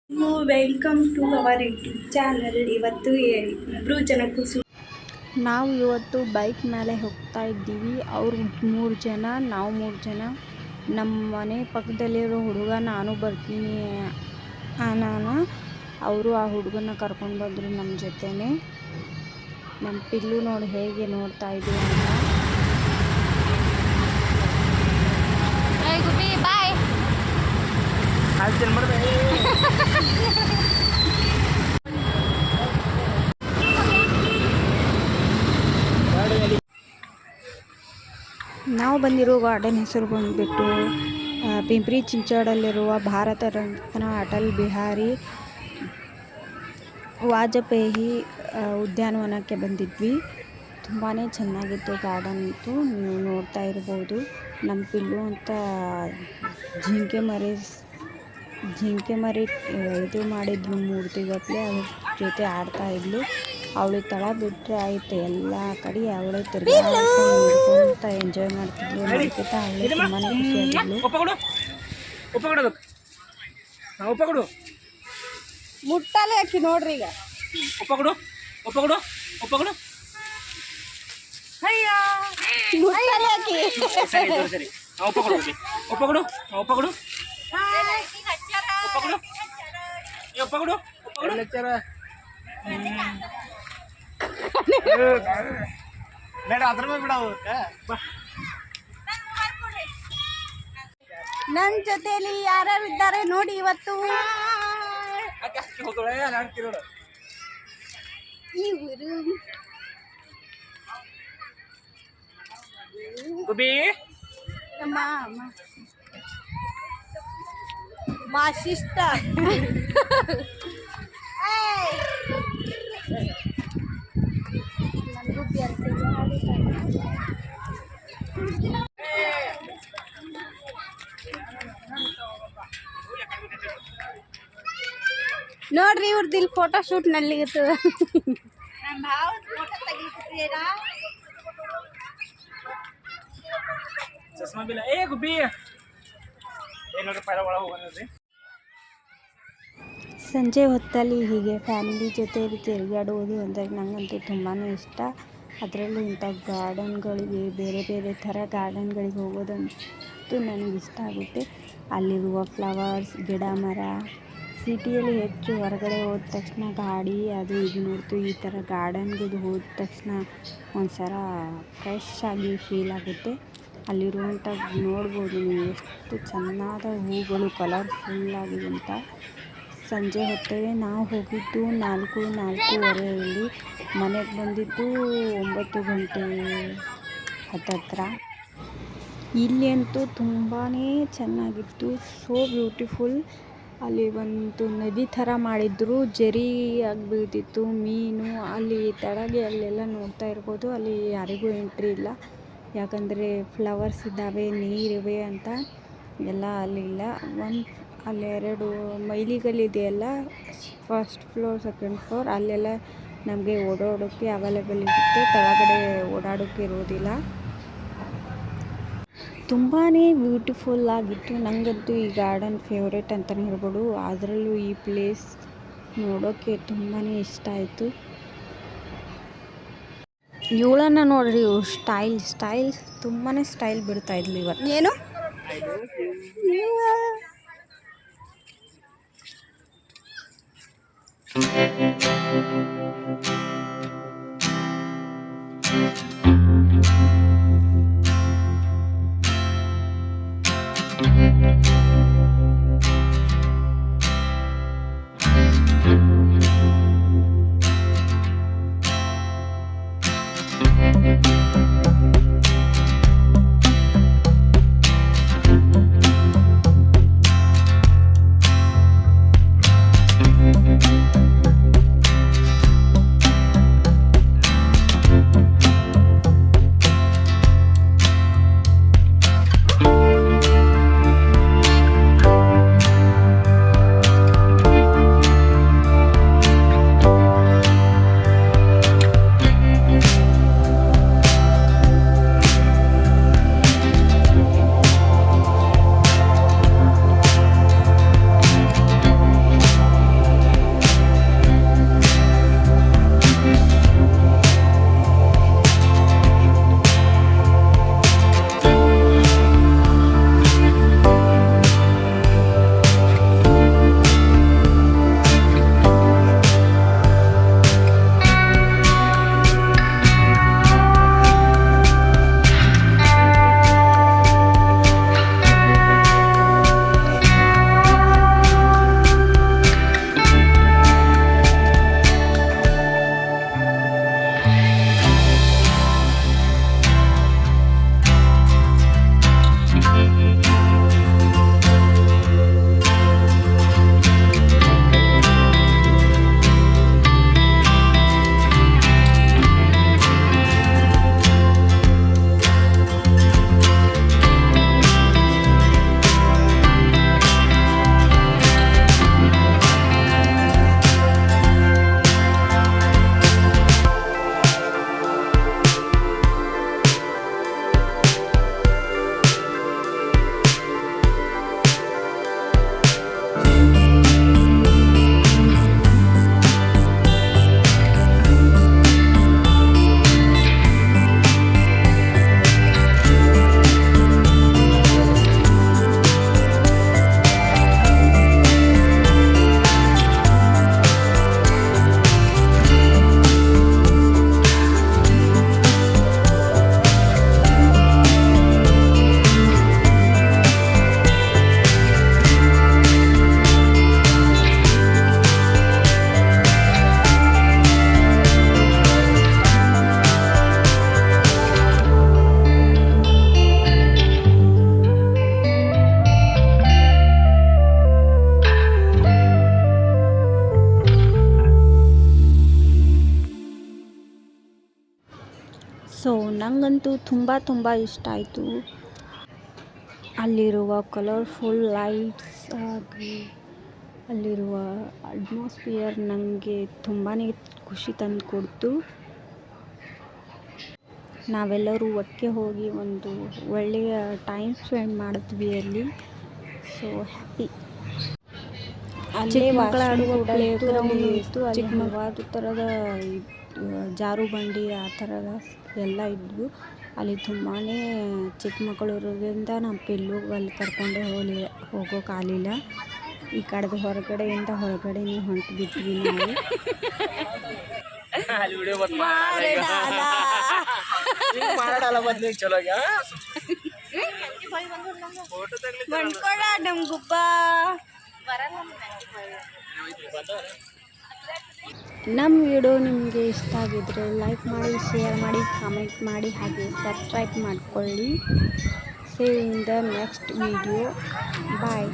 Welcome to our YouTube channel. ಇವತ್ತು ಇಬ್ಬರು ಜನ ನಾವು ಇವತ್ತು ಬೈಕ್ ಮೇಲೆ ಹೋಗ್ತಾ ಇದ್ದೀವಿ. ಅವರು 3 ಜನ, ನಾವು 3 ಜನ. ನಮ್ಮ ಮನೆ ಪಕ್ಕದಲ್ಲಿರೋ ಹುಡುಗ ನಾನು ಬರ್ತೀನಿ ಅನಾನ ಅವರು ಆ ಹುಡುಗನ ಕರ್ಕೊಂಡು ಬಂದರು ನಮ್ಮ ಜೊತೆನೆ. ನಮ್ಮ ಪಿಲ್ಲು ನೋಡಿ ಹೇಗೆ ನೋಡ್ತಾ ಇದ್ದೀವಿ ಅಂತ. ಬಾಯ್. ನಾವು ಬಂದಿರೋ ಗಾರ್ಡನ್ ಹೆಸರು ಬಂದುಬಿಟ್ಟು ಪಿಂಪ್ರಿ ಚಿಂಚಾಡಲ್ಲಿರುವ ಭಾರತ ರತ್ನ ಅಟಲ್ ಬಿಹಾರಿ ವಾಜಪೇಯಿ ಉದ್ಯಾನವನಕ್ಕೆ ಬಂದಿದ್ವಿ. ತುಂಬಾ ಚೆನ್ನಾಗಿತ್ತು ಗಾರ್ಡನ್ ಇತ್ತು. ನೀವು ನೋಡ್ತಾ ಇರ್ಬೋದು. ನಮ್ಮ ಪಿಲ್ಲು ಅಂತ ಜಿಂಕೆ ಮರಿ ಇದು ಮಾಡಿದ್ರು ಮೂರ್ತಿಗಟ್ಟಲೆ. ಅದ್ರ ಜೊತೆ ಆಡ್ತಾ ಇದ್ಲು. ಅವಳು ತಳ ಬಿಟ್ಟರೆ ಆಯಿತು, ಎಲ್ಲ ಕಡೆ ಅವಳೇ ತಿರ್ಗಾಡ್ಕೊಂತ ಎಂಜಾಯ್ ಮಾಡ್ತಿದ್ಲು. ನೋಡ್ಕಿತ ಅವಳು ತುಂಬಾ ಖುಷಿಯಾಗಿದ್ಲು. ಮುಟ್ಟಲೆ ಹಾಕಿ ನೋಡ್ರಿ. ಈಗ ನನ್ನ ಜೊತೆಯಲ್ಲಿ ಯಾರ್ಯಾರು ಇದ್ದಾರೆ ನೋಡಿ ಇವತ್ತು. ಇವರು ಮಾ ಸಿಸ್ಟರ್. ನೋಡ್ರಿ ಇವ್ರದ್ದು ಇಲ್ಲಿ ಫೋಟೋ ಶೂಟ್ ನಲ್ಲಿಗಿತ್ತು. ಸಂಜೆ ಹೊತ್ತಲ್ಲಿ ಹೀಗೆ ಫ್ಯಾಮಿಲಿ ಜೊತೆ ತಿರುಗಾಡುವುದು ಅಂದರೆ ನನಗಂತೂ ತುಂಬಾ ಇಷ್ಟ. ಅದರಲ್ಲೂ ಇಂಥ ಗಾರ್ಡನ್ಗಳಿಗೆ, ಬೇರೆ ಬೇರೆ ಥರ ಗಾರ್ಡನ್ಗಳಿಗೆ ಹೋಗೋದಂತೂ ನನಗಿಷ್ಟ ಆಗುತ್ತೆ. ಅಲ್ಲಿರುವ ಫ್ಲವರ್ಸ್, ಗಿಡ ಮರ. ಸಿಟಿಯಲ್ಲಿ ಹೆಚ್ಚು ಹೊರಗಡೆ ಹೋದ ತಕ್ಷಣ ಗಾಡಿ ಅದು ಇದು ನೋಡ್ತೀವಿ. ಈ ಥರ ಗಾರ್ಡನ್ಗೆ ಹೋದ ತಕ್ಷಣ ಒಂಥರ ಫ್ರೆಶ್ ಆಗಿ ಫೀಲ್ ಆಗುತ್ತೆ. ಅಲ್ಲಿರುವಂಥ ನೋಡ್ಬೋದು ನೀವು ಎಷ್ಟು ಚೆನ್ನಾದ ಹೂಗಳು ಕಲರ್ಫುಲ್ಲಾಗಿದೆ ಅಂತ. ಸಂಜೆ ಹೊತ್ತಿಗೆ ನಾವು ಹೋಗಿದ್ದು 4:30 ಮನೆಗೆ ಬಂದಿದ್ದು 9 ಗಂಟೆ ಹತ್ತತ್ರ. ಇಲ್ಲಿ ಅಂತೂ ತುಂಬಾ ಚೆನ್ನಾಗಿತ್ತು. So beautiful. ಅಲ್ಲಿ ಒಂದು ನದಿ ಥರ ಮಾಡಿದ್ರು, ಜರಿ ಆಗಿ ಬೀಳ್ತಿತ್ತು ಮೀನು. ಅಲ್ಲಿ ತಳಗೆ ಅಲ್ಲೆಲ್ಲ ನೋಡ್ತಾ ಇರ್ಬೋದು. ಅಲ್ಲಿ ಯಾರಿಗೂ ಎಂಟ್ರಿ ಇಲ್ಲ, ಯಾಕಂದರೆ ಫ್ಲವರ್ಸ್ ಇದ್ದಾವೆ, ನೀರಿವೆ ಅಂತ ಎಲ್ಲ ಅಲ್ಲಿಲ್ಲ. ಅಲ್ಲಿ 2 ಮೈಲಿಗಳಿದೆಯಲ್ಲ, ಫಸ್ಟ್ ಫ್ಲೋರ್, ಸೆಕೆಂಡ್ ಫ್ಲೋರ್, ಅಲ್ಲೆಲ್ಲ ನಮಗೆ ಓಡಾಡೋಕ್ಕೆ ಅವೈಲೇಬಲ್ ಇರುತ್ತೆ. ಕೆಳಗಡೆ ಓಡಾಡೋಕ್ಕೆ ಇರೋದಿಲ್ಲ. ತುಂಬಾ ಬ್ಯೂಟಿಫುಲ್ ಆಗಿತ್ತು. ನನಗಂತೂ ಈ ಗಾರ್ಡನ್ ಫೇವ್ರೇಟ್ ಅಂತಲೇ ಹೇಳ್ಬೋದು. ಅದರಲ್ಲೂ ಈ ಪ್ಲೇಸ್ ನೋಡೋಕ್ಕೆ ತುಂಬಾ ಇಷ್ಟ ಆಯಿತು. ಇವಳನ್ನು ನೋಡ್ರಿ, ಸ್ಟೈಲ್ ತುಂಬಾ ಸ್ಟೈಲ್ ಬಿಡ್ತಾ ಇದ್ಲು ಇವತ್ತು. ಏನು ನನಗಂತೂ ತುಂಬ ಇಷ್ಟ ಆಯಿತು. ಅಲ್ಲಿರುವ ಕಲರ್ಫುಲ್ ಲೈಟ್ಸ್ ಆಗಿ ಅಲ್ಲಿರುವ ಅಟ್ಮಾಸ್ಫಿಯರ್ ನನಗೆ ತುಂಬಾ ಖುಷಿ ತಂದು ಕೊಡ್ತು. ನಾವೆಲ್ಲರೂ ಒಟ್ಟಿಗೆ ಹೋಗಿ ಒಂದು ಒಳ್ಳೆಯ ಟೈಮ್ ಸ್ಪೆಂಡ್ ಮಾಡಿದ್ವಿ ಅಲ್ಲಿ. So happy. ಅಲ್ಲೇ ಮಕ್ಕಳ ಆಡುವ ಪ್ಲೇ ಗ್ರೌಂಡ್ ಇತ್ತು. ಅಲ್ಲಿ ಹಲವಾರು ಥರದ ಜಾರು ಬಂಡಿ ಆ ಥರದ ಎಲ್ಲ ಇದ್ವು. ಅಲ್ಲಿ ತುಂಬಾ ಚಿಕ್ಕ ಮಕ್ಕಳು ಇರೋದ್ರಿಂದ ನಮ್ಮ ಪಿಲ್ಲು ಅಲ್ಲಿ ಕರ್ಕೊಂಡೇ ಹೋಗೋಕ್ಕಾಗಲಿಲ್ಲ. ಈ ಕಡೆದು ಹೊರಗಡೆನೇ ಹೊಂಟು ಬಿಟ್ವಿ ನಾವು. ನಮ್ಮ ವಿಡಿಯೋ ನಿಮಗೆ ಇಷ್ಟ ಆಗಿದ್ರೆ ಲೈಕ್ ಮಾಡಿ, ಶೇರ್ ಮಾಡಿ, ಕಾಮೆಂಟ್ ಮಾಡಿ, ಹಾಗೆ ಸಬ್ಸ್ಕ್ರೈಬ್ ಮಾಡಿಕೊಳ್ಳಿ. See you in the next video. Bye.